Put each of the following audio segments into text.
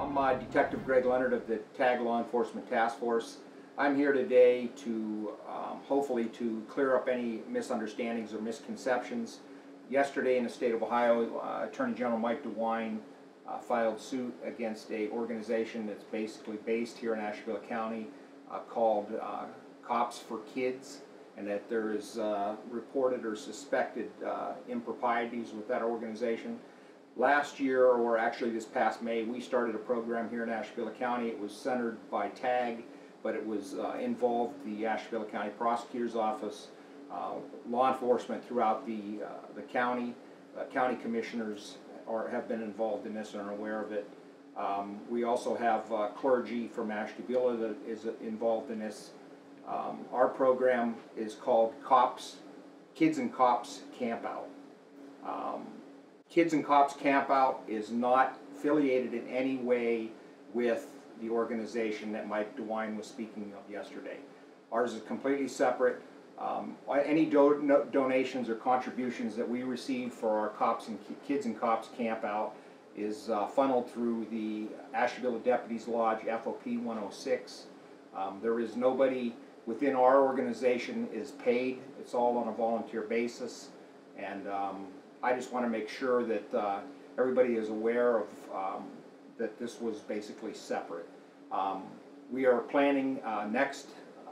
I'm Detective Greg Leonhard of the TAG Law Enforcement Task Force. I'm here today to hopefully to clear up any misunderstandings or misconceptions. Yesterday in the state of Ohio, Attorney General Mike DeWine filed suit against an organization that's basically based here in Ashtabula County called Cops for Kids, and that there is reported or suspected improprieties with that organization. Last year, or actually this past May, we started a program here in Ashtabula County. It was centered by TAG, but it was involved the Ashtabula County Prosecutor's Office, law enforcement throughout the county. County commissioners have been involved in this and are aware of it. We also have clergy from Ashtabula that is involved in this. Our program is called Kids and Cops Campout. Kids and Cops Campout is not affiliated in any way with the organization that Mike DeWine was speaking of yesterday. Ours is completely separate. Any donations or contributions that we receive for our Kids and Cops Campout is funneled through the Ashtabula Deputies Lodge FOP 106. There is nobody within our organization is paid. It's all on a volunteer basis, and I just want to make sure that everybody is aware of that this was basically separate. We are planning next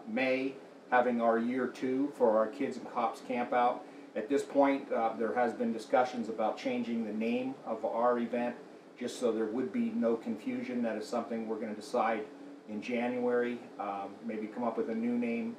May having our year 2 for our Kids and Cops Campout. At this point, there has been discussions about changing the name of our event, just so there would be no confusion. That is something we're going to decide in January, maybe come up with a new name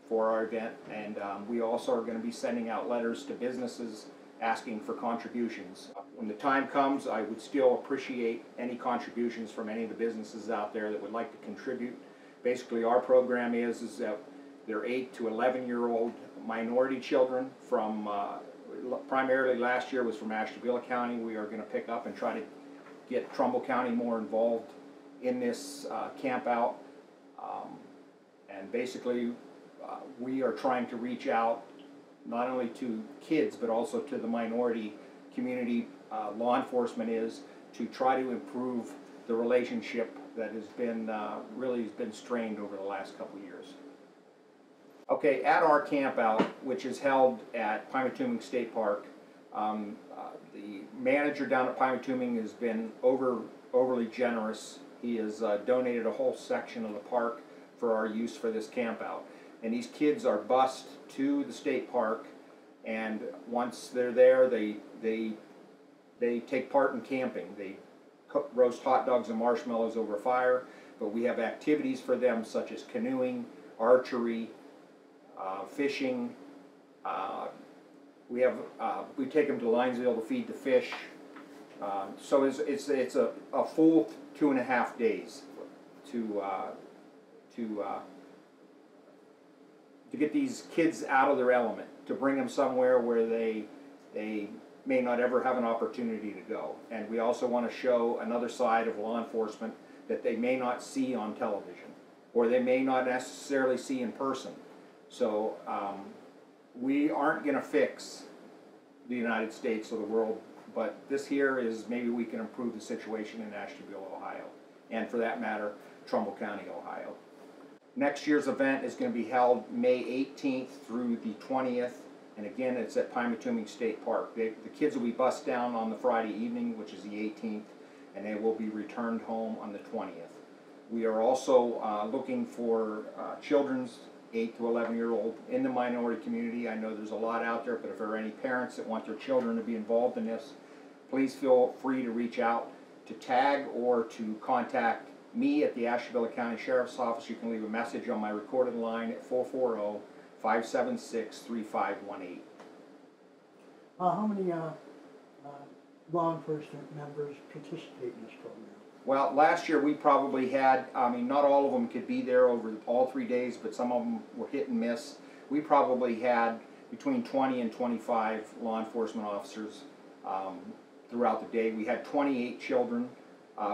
for our event, and we also are going to be sending out letters to businesses asking for contributions. When the time comes, I would still appreciate any contributions from any of the businesses out there that would like to contribute. Basically, our program is that they're 8 to 11-year-old minority children from, primarily last year was from Ashtabula County. We are going to pick up and try to get Trumbull County more involved in this camp out. And basically, we are trying to reach out not only to kids, but also to the minority community. Law enforcement is to try to improve the relationship that has been really has been strained over the last couple of years. Okay, at our camp out, which is held at Pymatuming State Park, the manager down at Pymatuming has been overly generous. He has donated a whole section of the park for our use for this camp out. And these kids are bused to the state park, and once they're there, they take part in camping. They roast hot dogs and marshmallows over fire, but we have activities for them such as canoeing, archery, fishing. We take them to Linesville to feed the fish. So it's a full 2.5 days to get these kids out of their element, to bring them somewhere where they may not ever have an opportunity to go. And we also want to show another side of law enforcement that they may not see on television, or they may not necessarily see in person. So we aren't going to fix the United States or the world, but this here is maybe we can improve the situation in Ashtabula, Ohio, and for that matter, Trumbull County, Ohio. Next year's event is going to be held May 18th through the 20th, and again, it's at Pymatuming State Park. The kids will be bused down on the Friday evening, which is the 18th, and they will be returned home on the 20th. We are also looking for children's 8 to 11-year-old in the minority community. I know there's a lot out there, but if there are any parents that want their children to be involved in this, please feel free to reach out to TAG or to contact me at the Ashtabula County Sheriff's Office. You can leave a message on my recorded line at 440-576-3518. How many law enforcement members participate in this program? Well, last year we probably had, I mean, not all of them could be there over all 3 days, but some of them were hit and miss. We probably had between 20 and 25 law enforcement officers throughout the day. We had 28 children.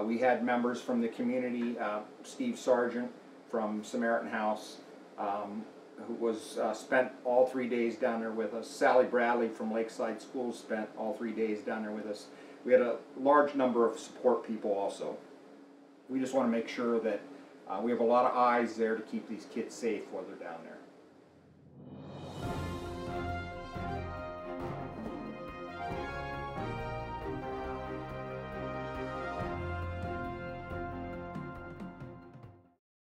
We had members from the community, Steve Sargent from Samaritan House, who was spent all 3 days down there with us. Sally Bradley from Lakeside Schools spent all 3 days down there with us. We had a large number of support people also. we just want to make sure that we have a lot of eyes there to keep these kids safe while they're down there.